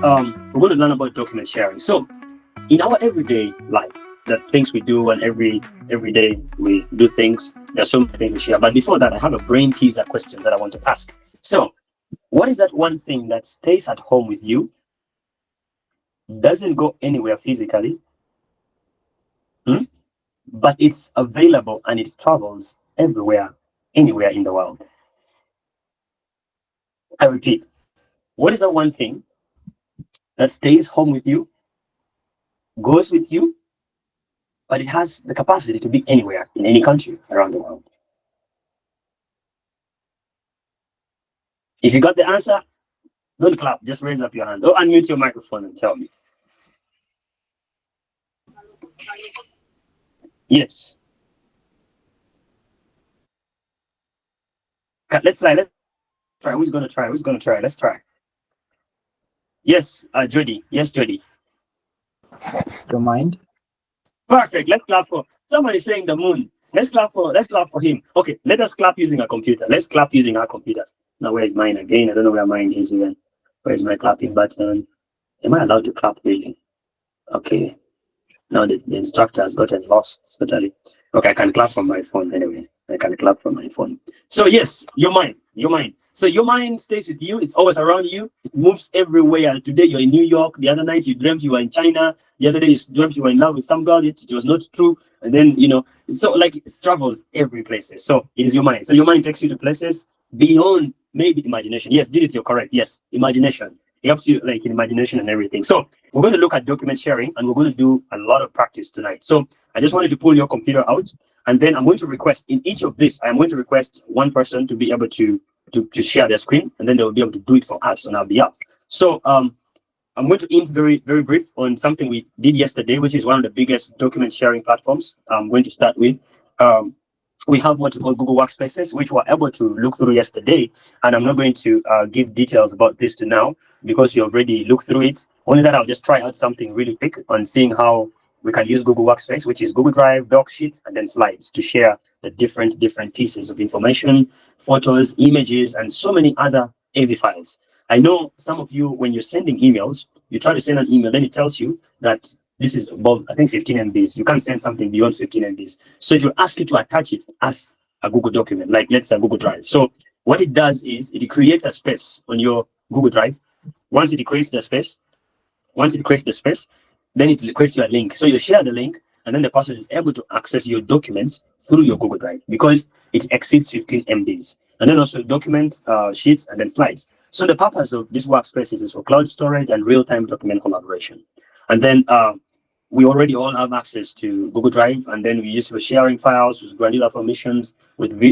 we're going to learn about document sharing. So in our everyday life, the things we do, and every day we do things, there's so many things we share. But before that, I have a brain teaser question that I want to ask. So what is that one thing that stays at home with you, doesn't go anywhere physically, but it's available and it travels everywhere, anywhere in the world? I repeat, what is that one thing that stays home with you, goes with you, but it has the capacity to be anywhere in any country around the world? If you got the answer, don't clap, just raise up your hand or unmute your microphone and tell me. Yes. Let's try. Who's going to try? Let's try. Yes, Jody. Yes, Jody. Your mind. Perfect. Let's clap for somebody saying the moon. Let's clap for him. Okay, let us clap using a computer. Let's clap using our computers. Now, where is mine again? I don't know where mine is even. Where's my clapping button? Am I allowed to clap really? Okay. Now the instructor has gotten lost totally. Okay, I can clap from my phone anyway. I can clap from my phone. So yes, your mind. So your mind stays with you. It's always around you. It moves everywhere. Today you're in New York. The other night you dreamt you were in China. The other day you dreamt you were in love with some girl. It was not true. And then, so like it travels every places. So it is your mind. So your mind takes you to places beyond maybe imagination. Yes, Judith, you're correct. Yes, imagination. It helps you like in imagination and everything. So we're going to look at document sharing, and we're going to do a lot of practice tonight. So I just wanted to pull your computer out, and then I'm going to request in each of this, I'm going to request one person to be able to share their screen, and then they will be able to do it for us on our behalf. So I'm going to end very, very brief on something we did yesterday, which is one of the biggest document sharing platforms. I'm going to start with. We have what we call Google Workspaces, which we're able to look through yesterday. And I'm not going to give details about this to now because you already looked through it. Only that I'll just try out something really quick on seeing how we can use Google Workspace, which is Google Drive, Docs, Sheets, and then Slides to share the different pieces of information, photos, images, and so many other AV files. I know some of you, when you're sending emails, you try to send an email, then it tells you that this is above, I think, 15 MBs. You can't send something beyond 15 MBs. So it will ask you to attach it as a Google document, like let's say a Google Drive. So what it does is it creates a space on your Google Drive. Once it creates the space, then it creates you a link. So you share the link, and then the person is able to access your documents through your Google Drive because it exceeds 15 MBs. And then also documents, sheets, and then slides. So the purpose of this workspace is for cloud storage and real-time document collaboration. And then we already all have access to Google Drive, and then we use for sharing files with granular permissions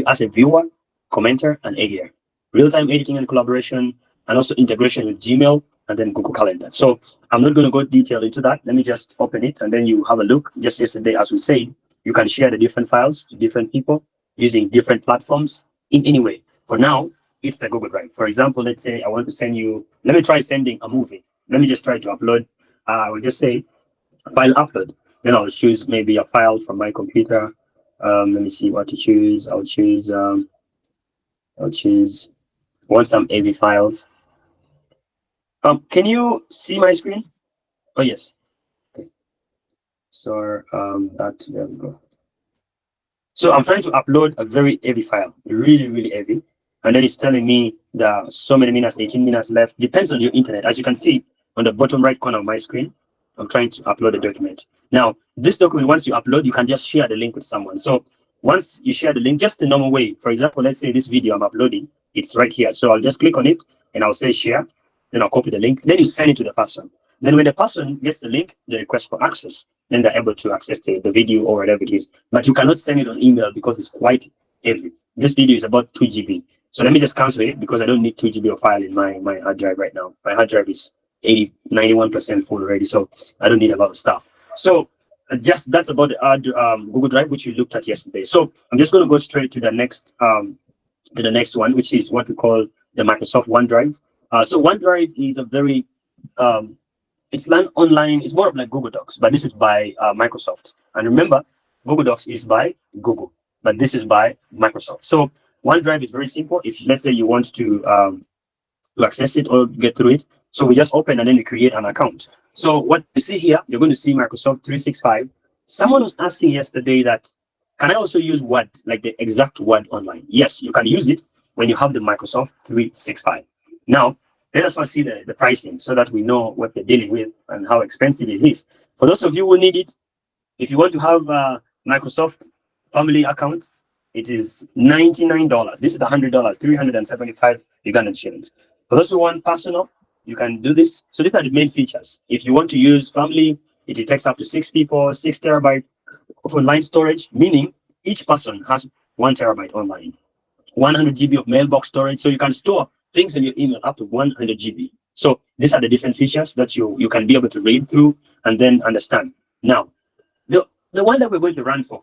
as a viewer, commenter, and editor. Real-time editing and collaboration, and also integration with Gmail and then Google Calendar. So I'm not going to go detail into that. Let me just open it, and then you have a look. Just yesterday, as we said, you can share the different files to different people using different platforms in any way. For now, it's the Google Drive. For example, let's say I want to send you, let me try sending a movie. Let me just try to upload. I will just say file upload. Then I'll choose maybe a file from my computer. Let me see what to choose. I'll choose want some AV files. Can you see my screen? Oh yes. Okay. So there we go. So I'm trying to upload a very heavy file, really heavy. And then it's telling me there are so many minutes, 18 minutes left. Depends on your internet. As you can see on the bottom right corner of my screen, I'm trying to upload a document. Now, this document, once you upload, you can just share the link with someone. So once you share the link, just the normal way. For example, let's say this video I'm uploading, it's right here. So I'll just click on it and I'll say share. Then I'll copy the link. Then you send it to the person. Then when the person gets the link, the request for access, then they're able to access the video or whatever it is. But you cannot send it on email because it's quite heavy. This video is about 2 GB. So let me just cancel it because I don't need 2 GB of file in my hard drive right now. My hard drive is 91% full already, so I don't need a lot of stuff. So that's about the Google Drive, which we looked at yesterday. So I'm just going to go straight to the next one, which is what we call the Microsoft OneDrive. So OneDrive is a very it's online. It's more of like Google Docs, but this is by Microsoft. And remember, Google Docs is by Google, but this is by Microsoft. So OneDrive is very simple. If let's say you want to access it or get through it, So we just open and then we create an account. So what you see here, you're going to see Microsoft 365. Someone was asking yesterday that, can I also use Word, like the exact Word online? Yes, you can use it when you have the Microsoft 365. Now, let us first see the pricing so that we know what they're dealing with and how expensive it is. For those of you who need it, if you want to have a Microsoft family account, it is $99. This is the $100, 375 Ugandan shillings. For those who want personal, you can do this. So these are the main features. If you want to use family, it takes up to 6 people, 6 terabyte of online storage, meaning each person has 1 terabyte online, 100 GB of mailbox storage. So you can store things in your email up to 100 GB. So these are the different features that you can be able to read through and then understand. Now, the one that we're going to run for,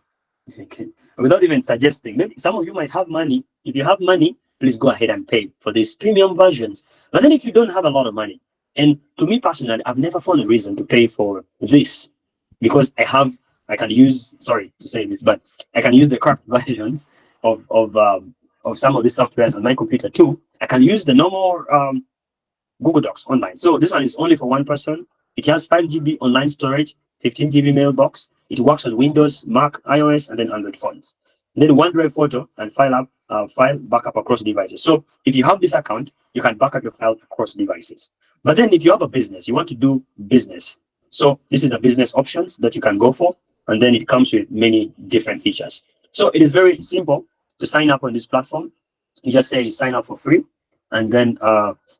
without even suggesting, maybe some of you might have money. If you have money, please go ahead and pay for these premium versions. But then if you don't have a lot of money, and to me personally, I've never found a reason to pay for this because I can use, sorry to say this, but I can use the current versions of some of these softwares on my computer too. I can use the normal Google Docs online. So this one is only for one person. It has 5 GB online storage, 15 GB mailbox. It works on Windows, Mac, iOS, and then Android phones. And then OneDrive photo and file backup across devices. So if you have this account, you can back up your file across devices. But then if you have a business, you want to do business. So this is the business options that you can go for. And then it comes with many different features. So it is very simple to sign up on this platform. You just say sign up for free. And then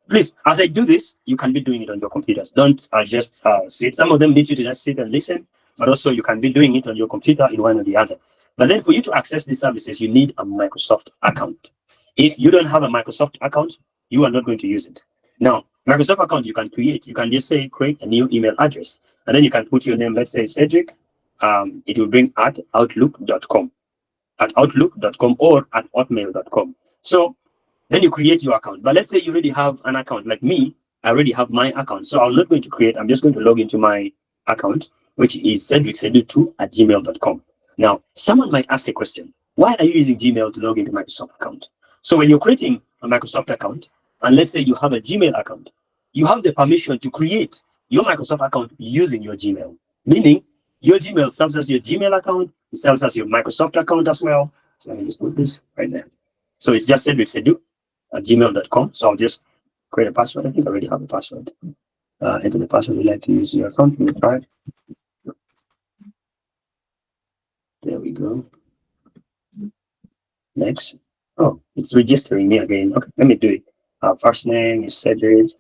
please, as I do this, you can be doing it on your computers. Don't just sit. Some of them need you to just sit and listen, but also you can be doing it on your computer in one or the other. But then for you to access these services, you need a Microsoft account. If you don't have a Microsoft account, you are not going to use it. Now, Microsoft account you can create. You can just say create a new email address, and then you can put your name. Let's say Cedric. It will bring at outlook.com, or at hotmail.com. So then you create your account. But let's say you already have an account. Like me, I already have my account. So I'm not going to create. I'm just going to log into my account, which is cedricsedu2@gmail.com. Now, someone might ask a question. Why are you using Gmail to log into Microsoft account? So when you're creating a Microsoft account, and let's say you have a Gmail account, you have the permission to create your Microsoft account using your Gmail. Meaning, your Gmail serves as your Gmail account. It serves as your Microsoft account as well. So let me just put this right there. So it's just cedricsedu@gmail.com. So I'll just create a password. I think I already have a password. Enter the password you'd like to use in your account. Right. There we go. Next. Oh, it's registering me again. Okay, let me do it. First name is Cedric.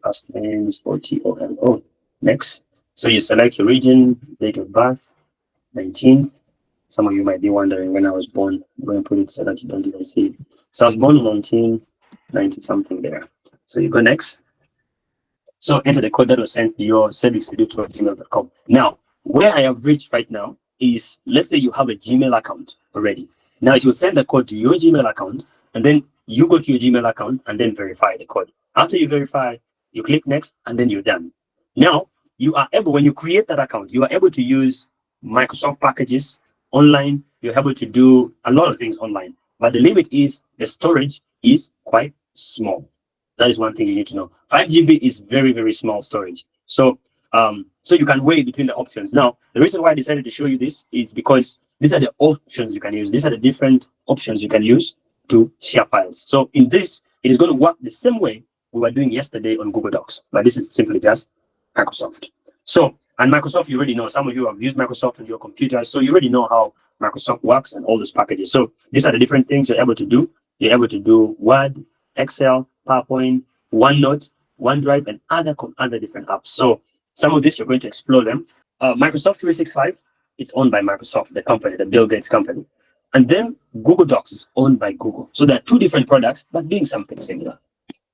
Last name is OTOLO. Next. So you select your region, date of birth, 19th. Some of you might be wondering when I was born. I'm going to put it so that you don't even see it. So I was born in 1990 something there. So you go next. So enter the code that was sent to your cedricsedu2@gmail.com. Now, where I have reached right now is, let's say you have a Gmail account already. Now it will send the code to your Gmail account, and then you go to your Gmail account and then verify the code. After you verify, you click next, and then you're done. Now, you are able, when you create that account, you are able to use Microsoft packages online. You're able to do a lot of things online, but the limit is the storage is quite small. That is one thing you need to know. 5 GB is very, very small storage. So you can weigh between the options. Now, the reason why I decided to show you this is because these are the options you can use. These are the different options you can use to share files. So in this, it is going to work the same way we were doing yesterday on Google Docs, but this is simply just Microsoft. So, and Microsoft, you already know, some of you have used Microsoft on your computers, so you already know how Microsoft works and all those packages. So these are the different things you're able to do. You're able to do Word, Excel, PowerPoint, OneNote, OneDrive, and other different apps. So some of this, you're going to explore them. Microsoft 365 is owned by Microsoft, the company, the Bill Gates company. And then Google Docs is owned by Google. So there are two different products, but doing something similar.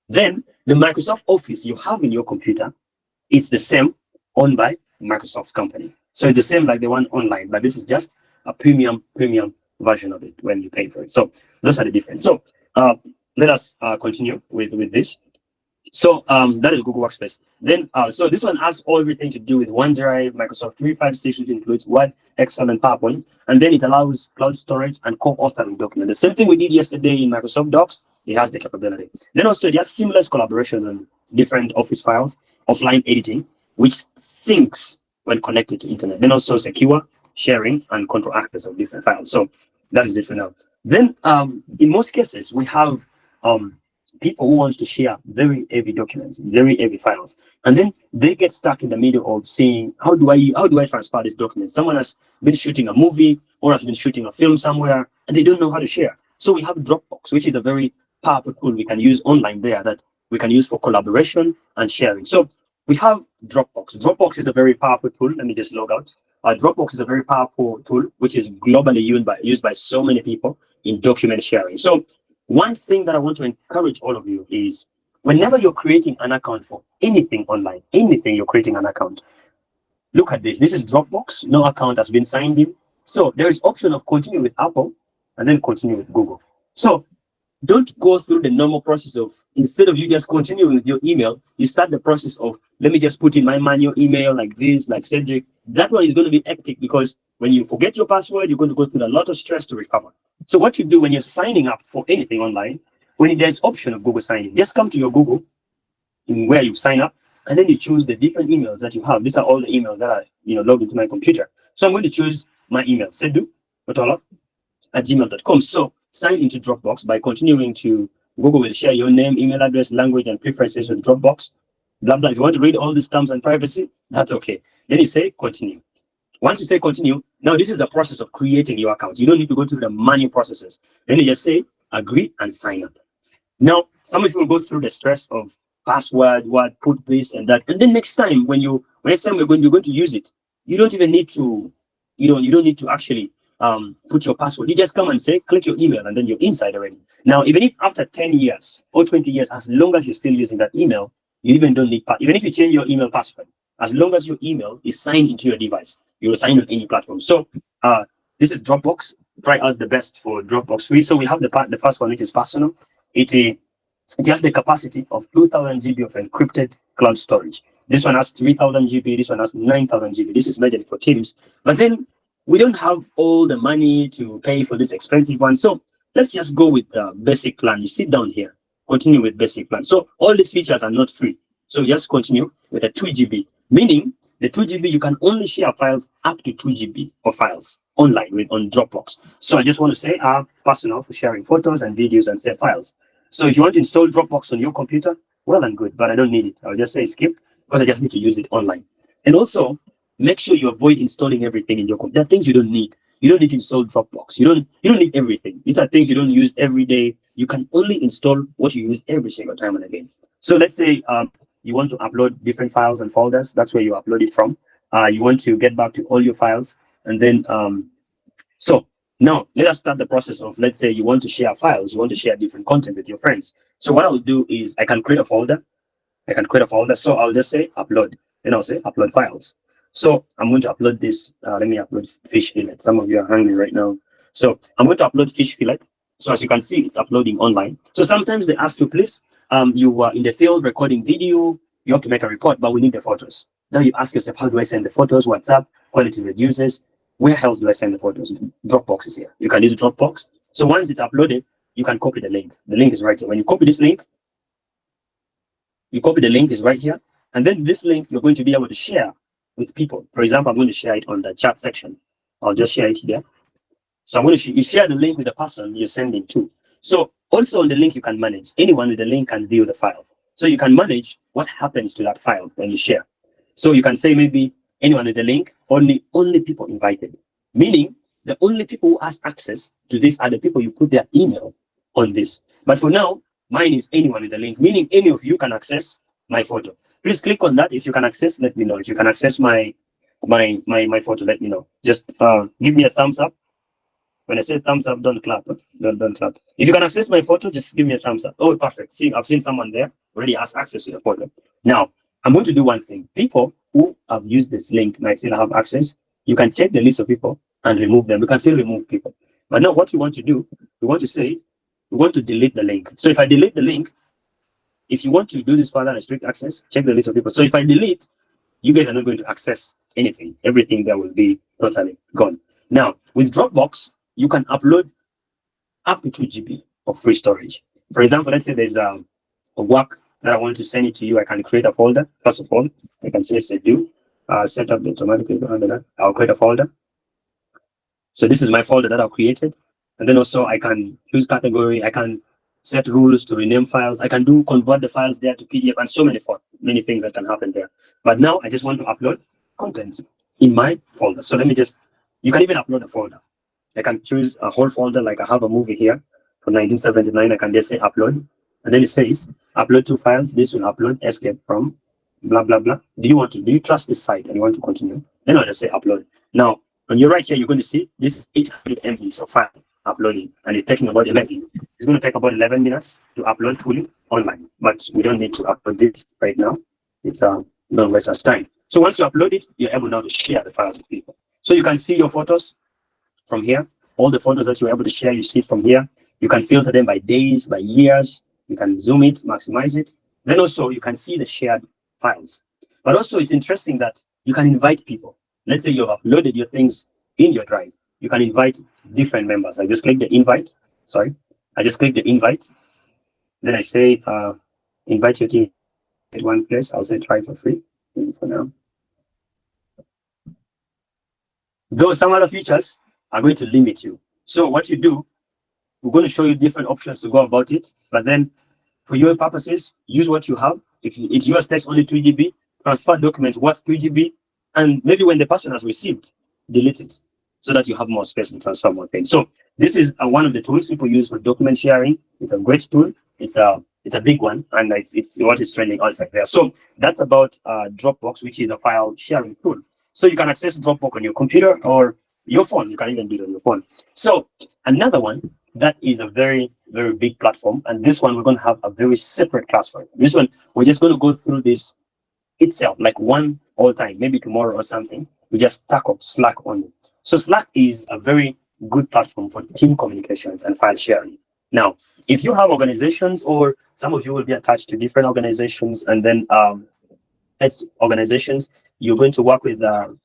Then the Microsoft Office you have in your computer, it's the same, owned by Microsoft company. So it's the same like the one online, but this is just a premium version of it when you pay for it. So those are the difference. So let us continue with this. So that is Google Workspace. Then so this one has everything to do with OneDrive, Microsoft 365, which includes Word, Excel, and PowerPoint. And then it allows cloud storage and co-authoring documents. The same thing we did yesterday in Microsoft Docs, it has the capability. Then also it has seamless collaboration different Office files, offline editing, which syncs when connected to internet. Then also secure sharing and control access of different files. So that is it for now. Then in most cases, we have people who want to share very heavy documents, very heavy files, and then they get stuck in the middle of saying, how do I transfer this document? Someone has been shooting a movie or has been shooting a film somewhere, and they don't know how to share. So we have Dropbox, which is a very powerful tool we can use online there that we can use for collaboration and sharing. So we have Dropbox. Dropbox is a very powerful tool. Let me just log out. Dropbox is a very powerful tool which is globally used by so many people in document sharing. So one thing that I want to encourage all of you is whenever you're creating an account for anything online, anything you're creating an account, look at this. This is Dropbox. No account has been signed in. So there is option of continue with Apple and then continue with Google. So don't go through the normal process of, instead of you just continuing with your email, you start the process of, let me just put in my manual email like this, like Cedric. That one is going to be hectic because when you forget your password, you're going to go through a lot of stress to recover. So what you do when you're signing up for anything online, when there's option of Google sign in, just come to your Google in where you sign up, and then you choose the different emails that you have. These are all the emails that are logged into my computer. So I'm going to choose my email, sedu@gmail.com. So sign into Dropbox by continuing to Google will share your name, email address, language, and preferences with Dropbox. Blah blah. If you want to read all these terms and privacy, that's okay. Then you say continue. Once you say continue, now this is the process of creating your account. You don't need to go through the manual processes. Then you just say agree and sign up. Now, some of you will go through the stress of password, what, put this and that. And then next time you're going to use it, you don't even need to, you don't need to actually put your password. You just come and say, click your email, and then you're inside already. Now, even if after 10 years or 20 years, as long as you're still using that email, you even don't need, even if you change your email password, as long as your email is signed into your device, you will sign on any platform. So this is Dropbox. Try out the best for Dropbox free. So we have the first one, which is personal. It has the capacity of 2000 GB of encrypted cloud storage. This one has 3000 GB. This one has 9000 GB. This is majorly for Teams. But then we don't have all the money to pay for this expensive one. So let's just go with the basic plan. You sit down here, continue with basic plan. So all these features are not free. So just continue with a 2 GB, meaning the 2 GB, you can only share files up to 2 GB of files online on Dropbox. So I just want to say personal for sharing photos and videos and save files. So if you want to install Dropbox on your computer, well and good, but I don't need it. I'll just say skip because I just need to use it online. And also make sure you avoid installing everything in your computer. There are things you don't need. You don't need to install Dropbox. You don't need everything. These are things you don't use every day. You can only install what you use every single time and again. So let's say you want to upload different files and folders. That's where you upload it from. You want to get back to all your files. And then, so now let us start the process of, let's say you want to share files. You want to share different content with your friends. So what I'll do is I can create a folder. So I'll just say upload. Then I'll say upload files. So I'm going to upload this. Let me upload fish fillet. Some of you are hungry right now. So I'm going to upload fish fillet. So as you can see, it's uploading online. So sometimes they ask you, please, you are in the field recording video, you have to make a report, but we need the photos. Now you ask yourself, how do I send the photos? WhatsApp, quality reduces. Where else do I send the photos? Dropbox is here. You can use Dropbox. So once it's uploaded, you can copy the link. The link is right here. When you copy this link, you copy the link is right here. And then this link, you're going to be able to share with people. For example, I'm going to share it on the chat section. I'll just share it here. So I'm going to share the link with the person you're sending to. So also on the link, you can manage. Anyone with the link can view the file. So you can manage what happens to that file when you share. So you can say maybe anyone with the link, only people invited. Meaning the only people who has access to this are the people you put their email on this. But for now, mine is anyone with the link, meaning any of you can access my photo. Please click on that. If you can access, let me know. If you can access my photo, let me know. Just give me a thumbs up. When I say thumbs up, don't clap. Don't clap. If you can access my photo, just give me a thumbs up. Oh, perfect. See, I've seen someone there already has access to the photo. Now, I'm going to do one thing. People who have used this link might still have access. You can check the list of people and remove them. You can still remove people. But now what we want to do, we want to delete the link. So if I delete the link, if you want to do this further restrict access, check the list of people. So if I delete, you guys are not going to access anything. Everything there will be totally gone. Now, with Dropbox, you can upload up to 2 GB of free storage. For example, let's say there's a work that I want to send it to you, I can create a folder. First of all, I can say do set up the automatically under that. I'll create a folder. So this is my folder that I've created. And then also I can choose category. I can set rules to rename files. I can convert the files there to PDF and so many things that can happen there. But now I just want to upload content in my folder. So let me you can even upload a folder. I can choose a whole folder, like I have a movie here from 1979. I can just say upload. And then it says upload 2 files. This will upload escape from blah, blah, blah. Do you trust this site and you want to continue? Then I'll just say upload. Now, on your right here, you're going to see this is 800 MB of file uploading, and it's taking about 11. It's going to take about 11 minutes to upload fully online, but we don't need to upload this right now. It's don't waste us time. So once you upload it, you're able now to share the files with people. So you can see your photos from here. All the photos that you're able to share, you see it from here. You can filter them by days, by years. You can zoom it, maximize it. Then also you can see the shared files. But also it's interesting that you can invite people. Let's say you've uploaded your things in your drive. You can invite different members. I just click the invite. I just click the invite. Then I say invite your team at one place. I'll say try for free for now. Though some other features are going to limit you. So what you do, we're going to show you different options to go about it. But then for your purposes, use what you have. If it's yours takes only 2 GB, transfer documents worth 2 GB. And maybe when the person has received, delete it so that you have more space to transfer more things. So this is one of the tools people use for document sharing. It's a great tool. It's a big one, and it's what is trending outside there. So that's about Dropbox, which is a file sharing tool. So you can access Dropbox on your computer or your phone. You can even do it on your phone. So another one that is a very, very big platform, and this one we're going to have a very separate class for it. This one we're just going to go through this itself, like one all time, maybe tomorrow or something. We just tackle Slack only. So Slack is a very good platform for team communications and file sharing. Now, if you have organizations, or some of you will be attached to different organizations, and then organizations, you're going to work with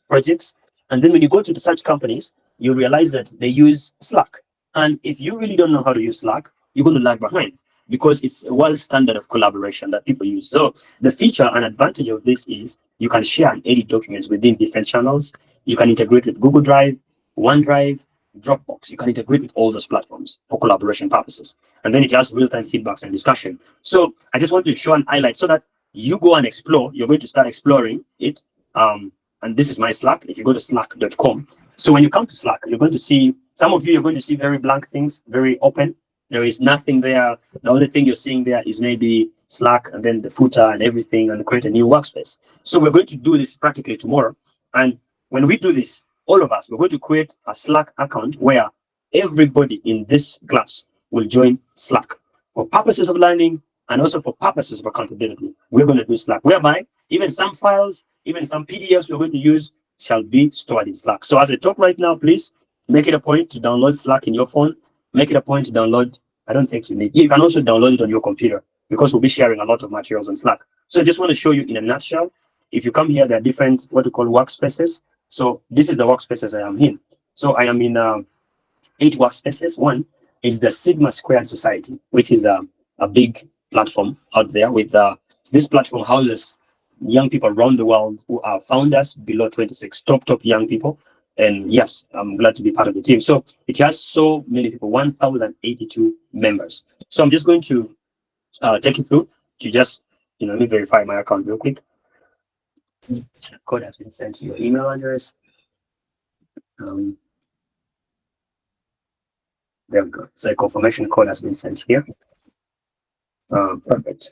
projects. And then when you go to such companies, you realize that they use Slack. And if you really don't know how to use Slack, you're going to lag behind, because it's a world standard of collaboration that people use. So the feature and advantage of this is you can share and edit documents within different channels. You can integrate with Google Drive, OneDrive, Dropbox. You can integrate with all those platforms for collaboration purposes. And then it has real-time feedbacks and discussion. So I just want to show and highlight so that you go and explore. You're going to start exploring it. And this is my Slack. If you go to slack.com. So when you come to Slack, you're going to see, some of you are going to see very blank things, very open. There is nothing there. The only thing you're seeing there is maybe Slack and then the footer and everything, and create a new workspace. So we're going to do this practically tomorrow. And when we do this, all of us, we're going to create a Slack account where everybody in this class will join Slack for purposes of learning and also for purposes of accountability. We're going to do Slack, whereby even some files, even some PDFs we're going to use shall be stored in Slack. So as I talk right now, please make it a point to download Slack in your phone. Make it a point to download. I don't think you need. You can also download it on your computer, because we'll be sharing a lot of materials on Slack. So I just want to show you in a nutshell. If you come here, there are different what we call workspaces. So this is the workspaces I am in. So I am in 8 workspaces. One is the Sigma Squared Society, which is a big platform out there. With this platform houses young people around the world who are founders below 26, top young people. And yes, I'm glad to be part of the team. So it has so many people, 1,082 members. So I'm just going to take you through to just, let me verify my account real quick. Code has been sent to your email address. There we go. So a confirmation code has been sent here. Perfect.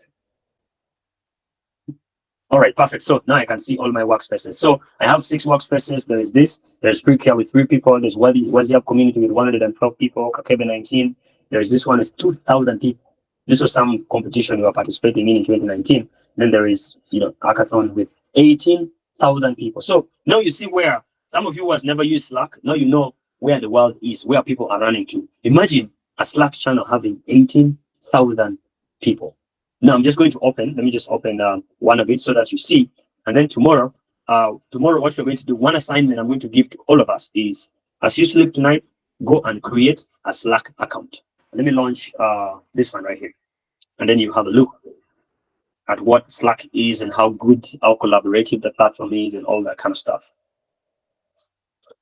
All right, perfect. So now I can see all my workspaces. So I have 6 workspaces. There is this. There's Pre-Care with 3 people. There's WhatsApp community with 112 people. Kakebe 19. There's this one is 2,000 people. This was some competition we were participating in 2019. Then there is, hackathon with 18,000 people. So now you see where some of you who has never used Slack, now you know where the world is, where people are running to. Imagine a Slack channel having 18,000 people. Now I'm just going to open, let me just open one of it so that you see. And then tomorrow what we're going to do, one assignment I'm going to give to all of us is, as you sleep tonight, go and create a Slack account. Let me launch this one right here. And then you have a look. at what Slack is and how good, how collaborative the platform is and all that kind of stuff.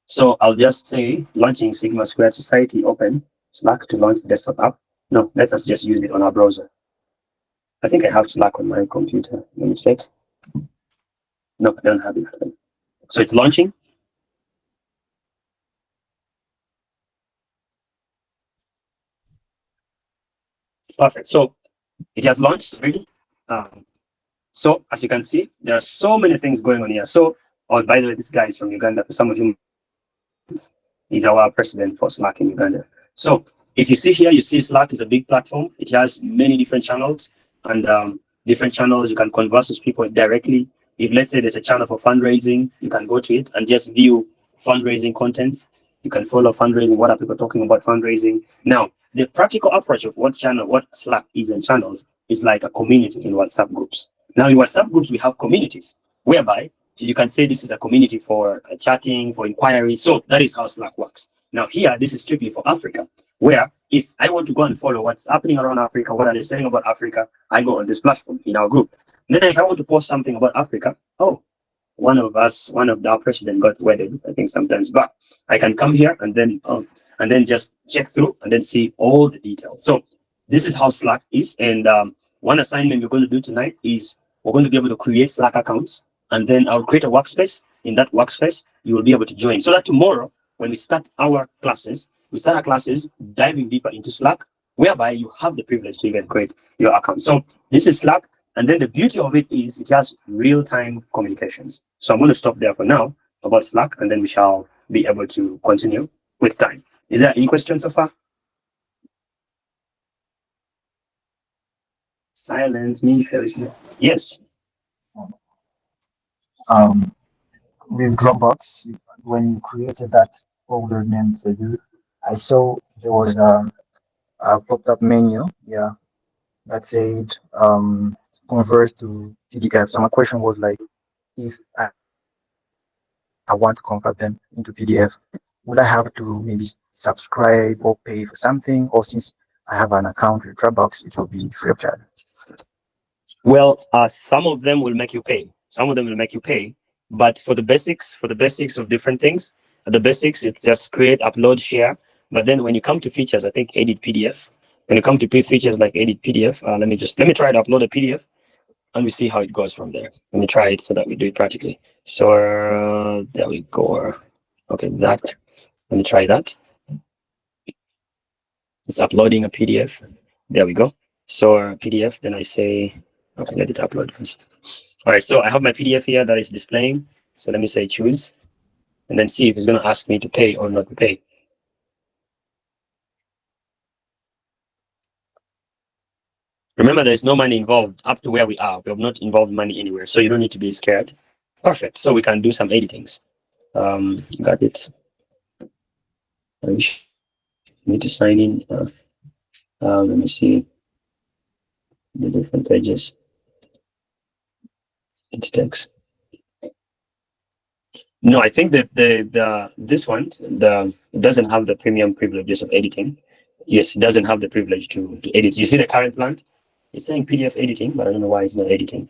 So I'll just say launching Sigma Squared Society open Slack to launch the desktop app. No, let's just use it on our browser. I think I have Slack on my computer. Let me check. No, I don't have it. So it's launching. Perfect. So it has launched already. So as you can see, there are so many things going on here. So, oh, by the way, this guy is from Uganda. For some of you, he's our president for Slack in Uganda. So if you see here, you see Slack is a big platform. It has many different channels, and different channels you can converse with people directly. If let's say there's a channel for fundraising, you can go to it and just view fundraising contents. You can follow fundraising. What are people talking about fundraising? Now, the practical approach of what Slack is and channels is like a community in WhatsApp groups. Now, in WhatsApp groups, we have communities whereby you can say this is a community for chatting, for inquiry. So that is how Slack works. Now, here, this is strictly for Africa, where if I want to go and follow what's happening around Africa, what are they saying about Africa, I go on this platform in our group. Then if I want to post something about Africa, oh, one of our president got wedded, I think sometimes back. I can come here and then just check through and then see all the details. So this is how Slack is. And one assignment we're going to do tonight is we're going to be able to create Slack accounts, and then I'll create a workspace. In that workspace, you will be able to join. So that tomorrow, when we start our classes, diving deeper into Slack, whereby you have the privilege to even create your account. So this is Slack. And then the beauty of it is it has real-time communications. So I'm going to stop there for now about Slack, and then we shall be able to continue with time. Is there any questions so far? Silence means there is no. Yes. With Dropbox, when you created that folder named Sejda, I saw there was a pop-up menu, yeah, that said convert to PDF. So my question was like, if I want to convert them into PDF, would I have to maybe subscribe or pay for something? Or since I have an account with Dropbox, it will be free of charge? Well, some of them will make you pay. But for the basics of different things, the basics, it's just create, upload, share. But then when you come to features, I think edit PDF. When you come to features like edit PDF, let me try to upload a PDF, and we see how it goes from there. Let me try it so that we do it practically. So there we go. Okay, that. Let me try that. It's uploading a PDF. There we go. So PDF. Then I say, okay, let it upload first. All right. So I have my PDF here that is displaying. So let me say choose, and then see if it's going to ask me to pay or not to pay. Remember, there's no money involved up to where we are. We have not involved money anywhere, so you don't need to be scared. Perfect. So we can do some editings. Got it. I need to sign in. Let me see the different pages. It takes. No, I think that this one doesn't have the premium privileges of editing. Yes, it doesn't have the privilege to edit. You see the current plan? It's saying PDF editing, but I don't know why it's not editing.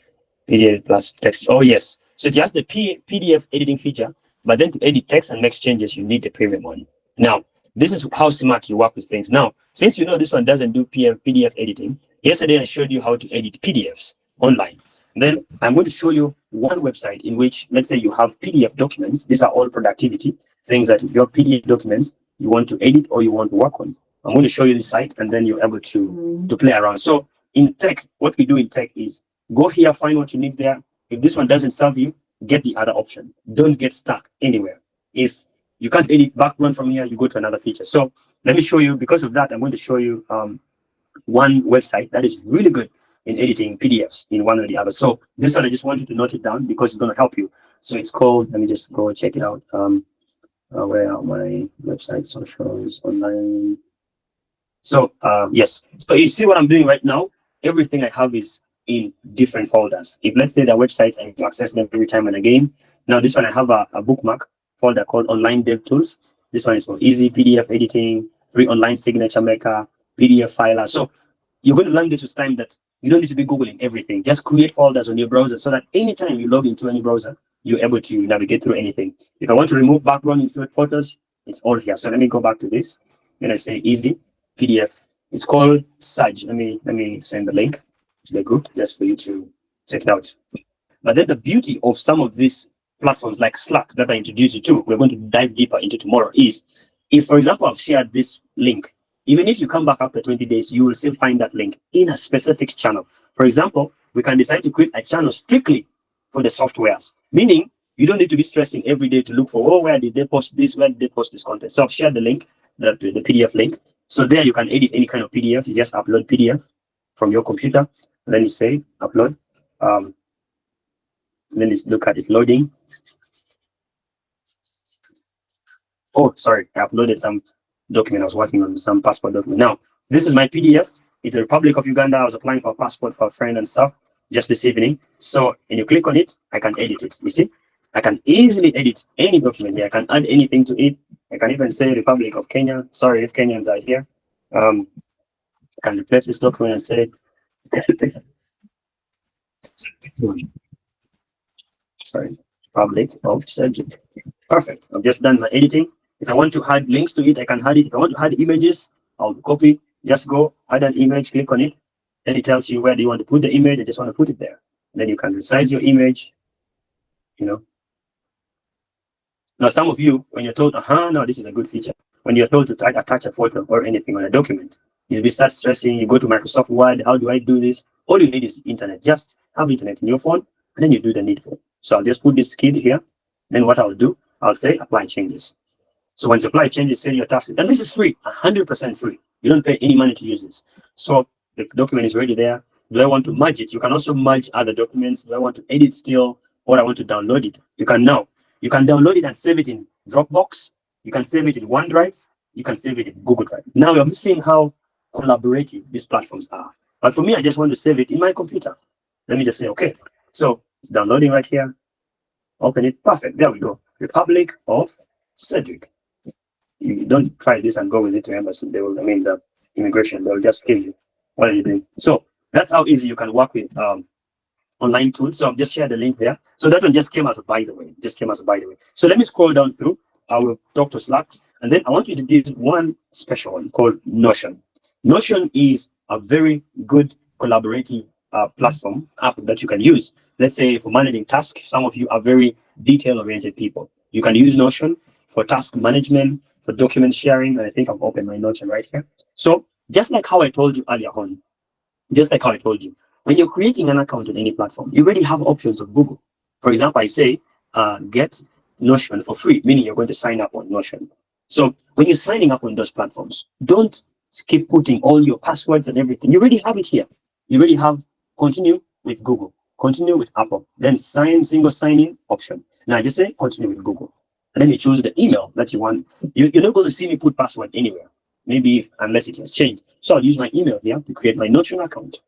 PDF plus text. Oh, yes. So it has the PDF editing feature, but then to edit text and make changes, you need the premium one. Now, this is how smart you work with things. Now, since you know this one doesn't do PDF editing, yesterday I showed you how to edit PDFs online. Then I'm going to show you one website in which, let's say you have PDF documents. These are all productivity things that if you have PDF documents you want to edit or you want to work on. I'm going to show you the site, and then you're able to play around. So in tech, what we do in tech is go here, find what you need there. If this one doesn't serve you, get the other option. Don't get stuck anywhere. If you can't edit background from here, you go to another feature. So let me show you. Because of that, I'm going to show you one website that is really good in editing PDFs in one or the other. So this one, I just want you to note it down because it's going to help you. So it's called, let me just go check it out. Where are my website socials online? So yes, so you see what I'm doing right now. Everything I have is in different folders. If let's say the websites, I need to access them every time and again. Now this one, I have a bookmark folder called Online Dev Tools. This one is for easy PDF editing, free online signature maker, PDF filer. So you're going to learn this with time, that you don't need to be Googling everything. Just create folders on your browser so that anytime you log into any browser, you're able to navigate through anything. If I want to remove background insert photos, it's all here. So let me go back to this. Then I say easy PDF. It's called Sage. Let me send the link to the group just for you to check it out. But then the beauty of some of these platforms like Slack that I introduced you to, we're going to dive deeper into tomorrow, is if, for example, I've shared this link, even if you come back after 20 days, you will still find that link in a specific channel. For example, we can decide to create a channel strictly for the softwares, meaning you don't need to be stressing every day to look for, oh, where did they post this? Where did they post this content? So I've shared the link, the PDF link. So there you can edit any kind of PDF. You just upload PDF from your computer. And then you say upload. Then let's look at its loading. Oh, sorry, I uploaded some document. I was working on some passport document. Now, this is my PDF. It's the Republic of Uganda. I was applying for a passport for a friend and stuff just this evening. So when you click on it, I can edit it. You see, I can easily edit any document here. I can add anything to it. I can even say Republic of Kenya. Sorry if Kenyans are here. I can replace this document and say, sorry, Republic of Sejda. Perfect. I've just done my editing. If I want to add links to it, I can add it. If I want to add images, I'll copy. Just go add an image, click on it. Then it tells you where do you want to put the image. I just want to put it there. And then you can resize your image. You know. Now, some of you, when you're told, no, this is a good feature. When you're told to attach a photo or anything on a document, you'll be start stressing. You go to Microsoft Word. How do I do this? All you need is internet. Just have internet in your phone, and then you do the needful. So I'll just put this kid here. Then what I'll do, I'll say apply changes. So once you apply changes, say your task, and this is free, 100% free. You don't pay any money to use this. So the document is already there. Do I want to merge it? You can also merge other documents. Do I want to edit still, or I want to download it? You can now. You can download it and save it in Dropbox. You can save it in OneDrive. You can save it in Google Drive. Now you're seeing how collaborative these platforms are. But for me, I just want to save it in my computer. Let me just say, okay. So it's downloading right here. Open it. Perfect. There we go. Republic of Cedric. You don't try this and go with it to embassy. They will, the immigration, they'll just kill you. What are you doing? So that's how easy you can work with online tools. So I've just shared the link there. So that one just came as a by the way. So let me scroll down through. I will talk to Slack. And then I want you to do one special one called Notion. Notion is a very good collaborative platform app that you can use. Let's say for managing tasks, some of you are very detail-oriented people. You can use Notion for task management, for document sharing, and I think I've opened my Notion right here. So just like how I told you earlier on, when you're creating an account on any platform, you already have options of Google. For example, I say, get Notion for free, meaning you're going to sign up on Notion. So when you're signing up on those platforms, don't keep putting all your passwords and everything. You already have it here. You already have continue with Google, continue with Apple, then single sign-in option. Now I just say continue with Google. And then you choose the email that you want. You're not going to see me put password anywhere, maybe unless it has changed. So I'll use my email here to create my Notion account.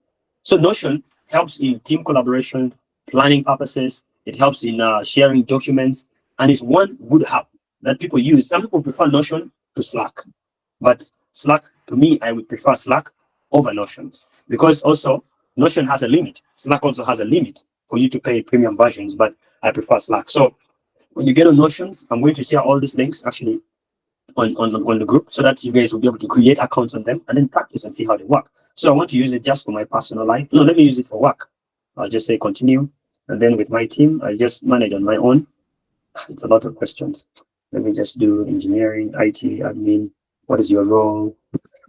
So Notion helps in team collaboration, planning purposes. It helps in sharing documents. And it's one good app that people use. Some people prefer Notion to Slack. But Slack, to me, I would prefer Slack over Notion. Because also, Notion has a limit. Slack also has a limit for you to pay premium versions, but I prefer Slack. So when you get on Notions, I'm going to share all these links actually on the group so that you guys will be able to create accounts on them and then practice and see how they work. So I want to use it just for my personal life. No, let me use it for work. I'll just say continue. And then with my team, I just manage on my own. It's a lot of questions. Let me just do engineering, IT, admin. What is your role?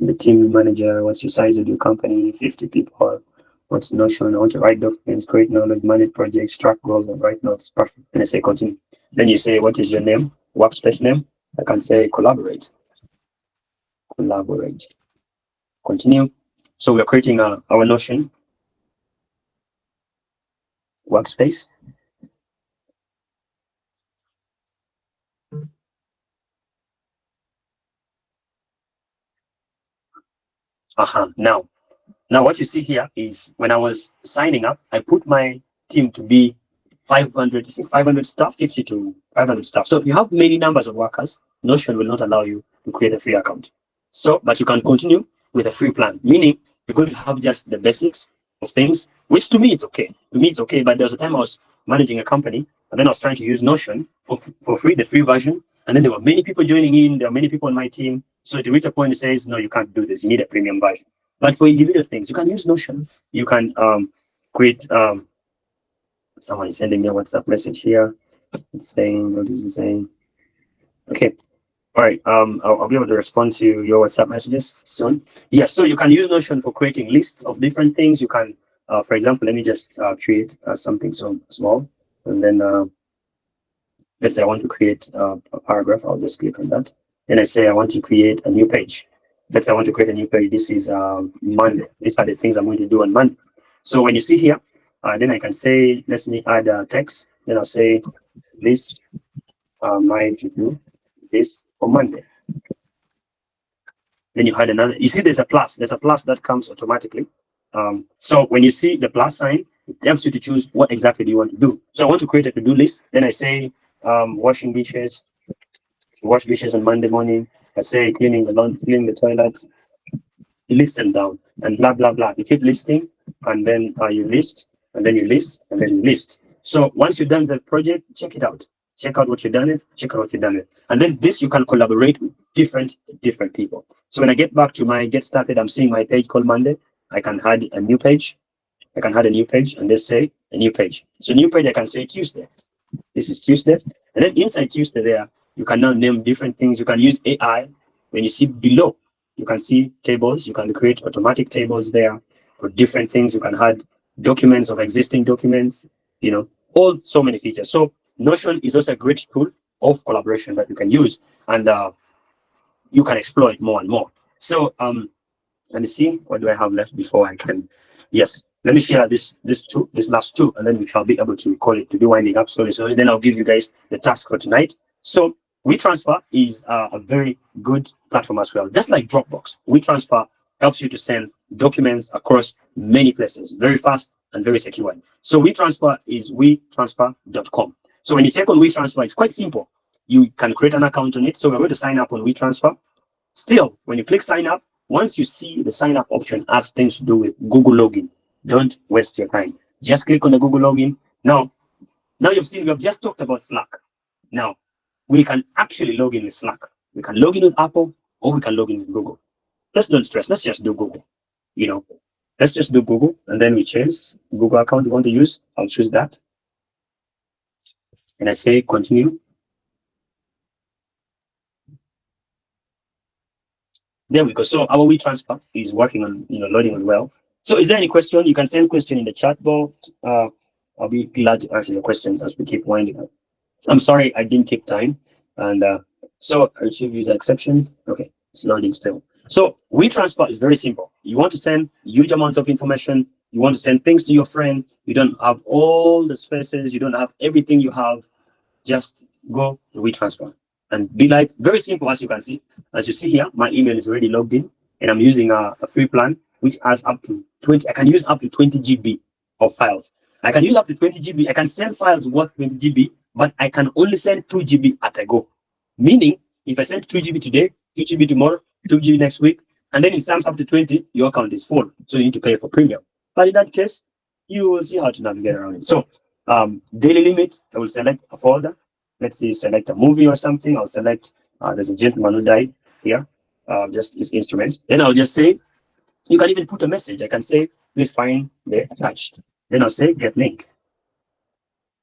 The team manager. What's your size of your company? 50 people. What's Notion? I want to write documents, create knowledge, manage projects, track goals, and write notes. Perfect. And I say continue. Then you say, what is your name? Workspace name. I can say Collaborate. Collaborate. Continue. So we're creating our Notion workspace. Now what you see here is when I was signing up, I put my team to be 500 staff, 50 to 500 staff. So if you have many numbers of workers, Notion will not allow you to create a free account. So, but you can continue with a free plan, meaning you're going to have just the basics of things, which to me it's okay. To me it's okay. But there was a time I was managing a company, and then I was trying to use Notion for free, the free version. And then there were many people joining in. There were many people on my team. So to reach a point, it says, no, you can't do this. You need a premium version. But for individual things, you can use Notion. You can create. Someone is sending me a WhatsApp message here. It's saying, what is it saying? Okay. All right. I'll be able to respond to your WhatsApp messages soon. Yes. So you can use Notion for creating lists of different things. You can, for example, let me just create something so small, and then let's say I want to create a paragraph. I'll just click on that. Then I say I want to create a new page. Let's say I want to create a new page. This is Monday. These are the things I'm going to do on Monday. So when you see here, then I can say, let me add a text. Then I'll say this might do this on Monday. Then you add another. You see, there's a plus. There's a plus that comes automatically. So when you see the plus sign, it helps you to choose what exactly do you want to do. So I want to create a to-do list. Then I say wash dishes on Monday morning. I say cleaning the toilets. You list them down and blah blah blah. You keep listing, and then you list, and then you list, and then you list. So once you've done the project, check it out. Check out what you've done with, check out what you've done with. And then this, you can collaborate with different people. So when I get back to my get started, I'm seeing my page called Monday. I can add a new page. I can add a new page and just say a new page. So new page, I can say Tuesday. This is Tuesday. And then inside Tuesday there, you can now name different things. You can use AI. When you see below, you can see tables. You can create automatic tables there for different things. You can add documents of existing documents, all so many features. So Notion is also a great tool of collaboration that you can use, and you can explore it more and more. So let me see, what do I have left before I can? Yes, let me share this last two, and then we shall be able to call it to be winding up slowly. So then I'll give you guys the task for tonight. So WeTransfer is a very good platform as well. Just like Dropbox, WeTransfer helps you to send documents across many places very fast and very secure. So WeTransfer is WeTransfer.com. So when you check on WeTransfer, it's quite simple. You can create an account on it. So we're going to sign up on WeTransfer. Still, when you click sign up, once you see the sign up option has things to do with Google login, don't waste your time. Just click on the Google login. Now you've seen, we have just talked about Slack. Now, we can actually log in with Slack. We can log in with Apple, or we can log in with Google. Let's don't stress. Let's just do Google. Let's just do Google, and then we choose Google account we want to use. I'll choose that. And I say continue. There we go. So our WeTransfer is working on loading as well. So is there any question? You can send question in the chat box. I'll be glad to answer your questions as we keep winding up. I'm sorry I didn't take time. And so I receive user exception. Okay, it's loading still. So WeTransfer is very simple. You want to send huge amounts of information. You want to send things to your friend. You don't have all the spaces. You don't have everything you have. Just go to WeTransfer and be like, very simple, as you can see. As you see here, my email is already logged in, and I'm using a free plan, which has up to 20. I can use up to 20 GB of files. I can use up to 20 GB. I can send files worth 20 GB, but I can only send 2 GB at a go. Meaning, if I send 2 GB today, 2 GB tomorrow, 2 GB next week, and then it sums up to 20, your account is full. So you need to pay for premium. But in that case, you will see how to navigate around it. So daily limit, I will select a folder. Let's say select a movie or something. I'll select, there's a gentleman who died here, just his instrument. Then I'll just say, you can even put a message. I can say, please find the attached. Then I'll say get link.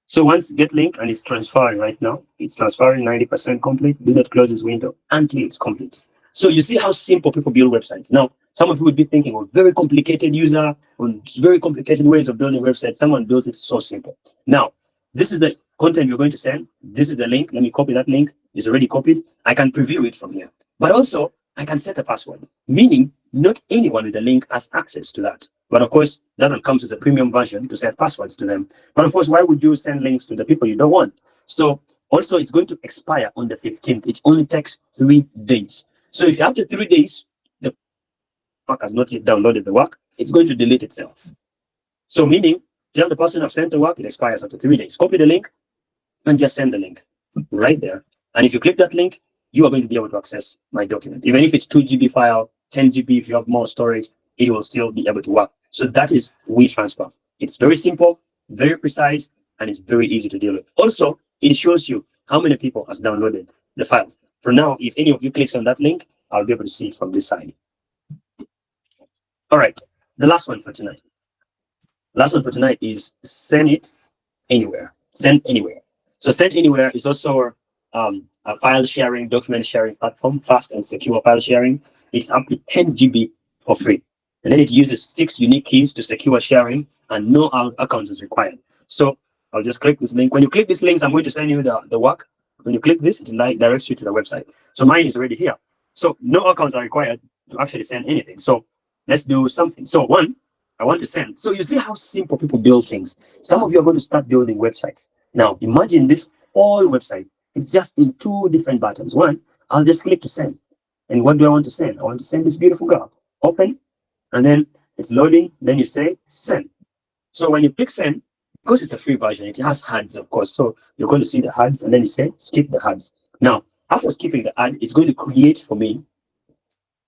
So once get link, and it's transferring right now, it's transferring 90% complete. Do not close this window until it's complete. So you see how simple people build websites. Now, some of you would be thinking, oh, very complicated user, on very complicated ways of building websites. Someone builds it so simple. Now, this is the content you're going to send. This is the link. Let me copy that link. It's already copied. I can preview it from here. But also, I can set a password, meaning not anyone with the link has access to that. But of course, that one comes with a premium version to set passwords to them. But of course, why would you send links to the people you don't want? So also, it's going to expire on the 15th. It only takes 3 days. So if after 3 days, the work has not yet downloaded the work, it's going to delete itself. So meaning, tell the person I've sent the work, it expires after 3 days. Copy the link and just send the link right there. And if you click that link, you are going to be able to access my document. Even if it's 2 GB file, 10 GB if you have more storage, it will still be able to work. So that is WeTransfer. It's very simple, very precise, and it's very easy to deal with. Also, it shows you how many people has downloaded the file. For now, if any of you clicks on that link, I'll be able to see it from this side. All right, the last one for tonight. Last one for tonight is SendAnywhere. SendAnywhere. So SendAnywhere is also a file sharing, document sharing platform, fast and secure file sharing. It's up to 10 GB for free. And then it uses 6 unique keys to secure sharing, and no account is required. So I'll just click this link. When you click this link, I'm going to send you the work. When you click this, it directs you to the website. So mine is already here. So no accounts are required to actually send anything. So let's do something. So one, I want to send. So you see how simple people build things. Some of you are going to start building websites. Now imagine this whole website. It's just in 2 different buttons. One, I'll just click to send. And what do I want to send? I want to send this beautiful girl. Open, and then it's loading. Then you say send. So when you click send, because it's a free version, it has ads, of course. So you're going to see the ads, and then you say skip the ads. Now, after skipping the ad, it's going to create for me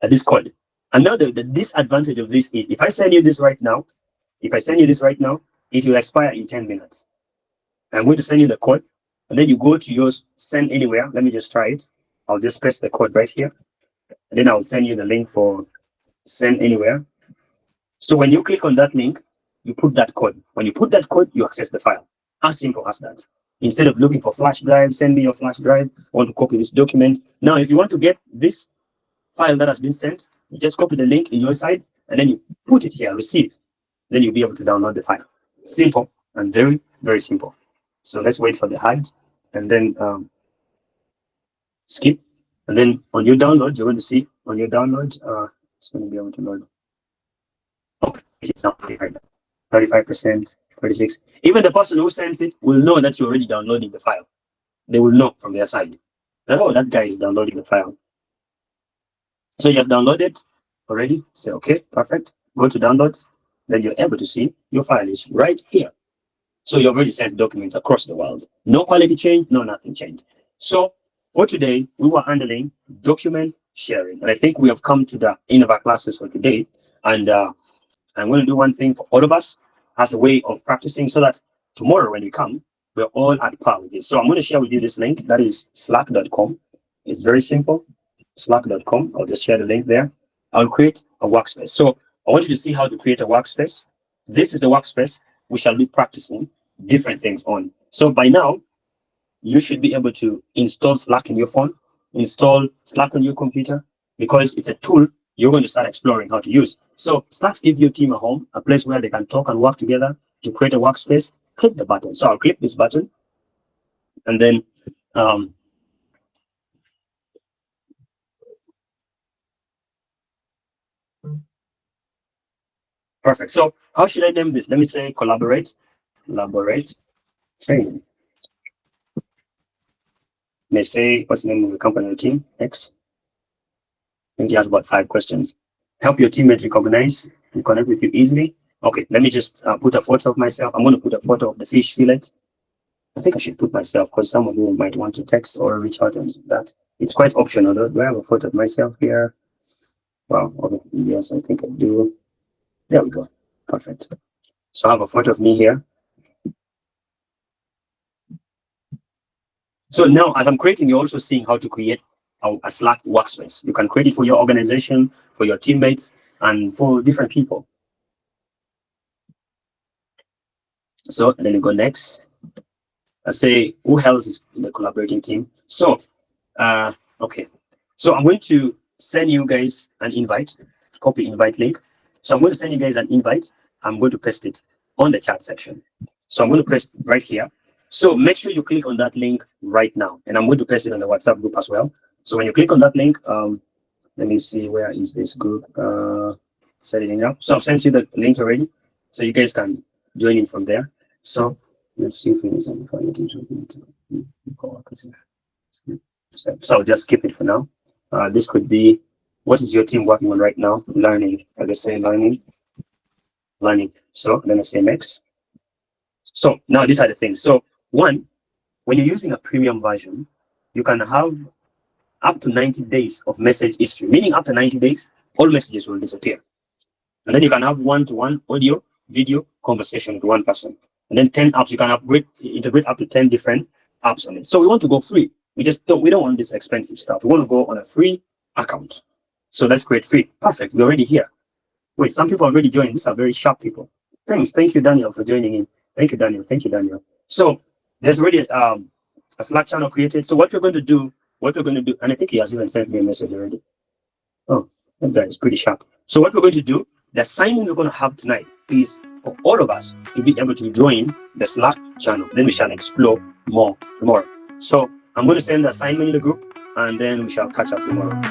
this code. And now the disadvantage of this is if I send you this right now, it will expire in 10 minutes. I'm going to send you the code, and then you go to your SendAnywhere. Let me just try it. I'll just press the code right here, and then I'll send you the link for SendAnywhere. So when you click on that link, you put that code. When you put that code, you access the file. As simple as that. Instead of looking for flash drive, send me your flash drive, want to copy this document. Now, if you want to get this file that has been sent, you just copy the link in your side, and then you put it here, receive. Then you'll be able to download the file. Simple and very, very simple. So let's wait for the ad, and then skip. And then on your download, you're going to see on your download, it's going to be able to load. Okay, it's not right now. 35%, 36%. Even the person who sends it will know that you're already downloading the file. They will know from their side that, oh, that guy is downloading the file. So you just download it already. Say, okay, perfect. Go to downloads. Then you're able to see your file is right here. So you've already sent documents across the world. No quality change, no nothing changed. So for today, we were handling document sharing. And I think we have come to the end of our classes for today. And I'm going to do one thing for all of us as a way of practicing so that tomorrow when we come, we're all at par with this. So I'm going to share with you this link. That is slack.com. It's very simple. Slack.com. I'll just share the link there. I'll create a workspace. So I want you to see how to create a workspace. This is a workspace we shall be practicing different things on. So by now, you should be able to install Slack in your phone, install Slack on your computer, because it's a tool you're going to start exploring how to use. So Slack gives your team a home, a place where they can talk and work together to create a workspace. Click the button. So I'll click this button, and then perfect. So how should I name this? Let me say Collaborate training. May say, what's the name of the company or team? X. I think he has about 5 questions. Help your teammate recognize and connect with you easily. Okay, let me just put a photo of myself. I'm going to put a photo of the fish fillet. I think I should put myself because some of you might want to text or reach out on that. It's quite optional though. Do I have a photo of myself here? Well, okay. Yes, I think I do. There we go. Perfect. So I have a photo of me here. So now, as I'm creating, you're also seeing how to create a Slack workspace. You can create it for your organization, for your teammates, and for different people. So then you go next. I say, who else is in the collaborating team? So, okay. So I'm going to send you guys an invite, copy invite link. So I'm going to send you guys an invite. I'm going to paste it on the chat section. So I'm going to paste right here. So make sure you click on that link right now. And I'm going to paste it on the WhatsApp group as well. So when you click on that link, let me see, where is this group? Set it in now. So I've sent you the link already. So you guys can join in from there. So let's see if we need So I'll just skip it for now. This could be, what is your team working on right now? Learning. I'll just say learning. So then I say next. So now these are the things. So one, when you're using a premium version, you can have up to 90 days of message history, meaning after 90 days, all messages will disappear. And then you can have one-to-one audio, video, conversation with one person. And then 10 apps, you can integrate up to 10 different apps on it. So we want to go free. We don't want this expensive stuff. We want to go on a free account. So let's create free. Perfect. We're already here. Wait, some people already joined. These are very sharp people. Thanks. Thank you, Daniel, for joining in. Thank you, Daniel. Thank you, Daniel. So there's already a Slack channel created. So what we're going to do, and I think he has even sent me a message already. Oh, that guy is pretty sharp. So what we're going to do, the assignment we're going to have tonight is for all of us to be able to join the Slack channel. Then we shall explore more tomorrow. So I'm going to send the assignment in the group, and then we shall catch up tomorrow.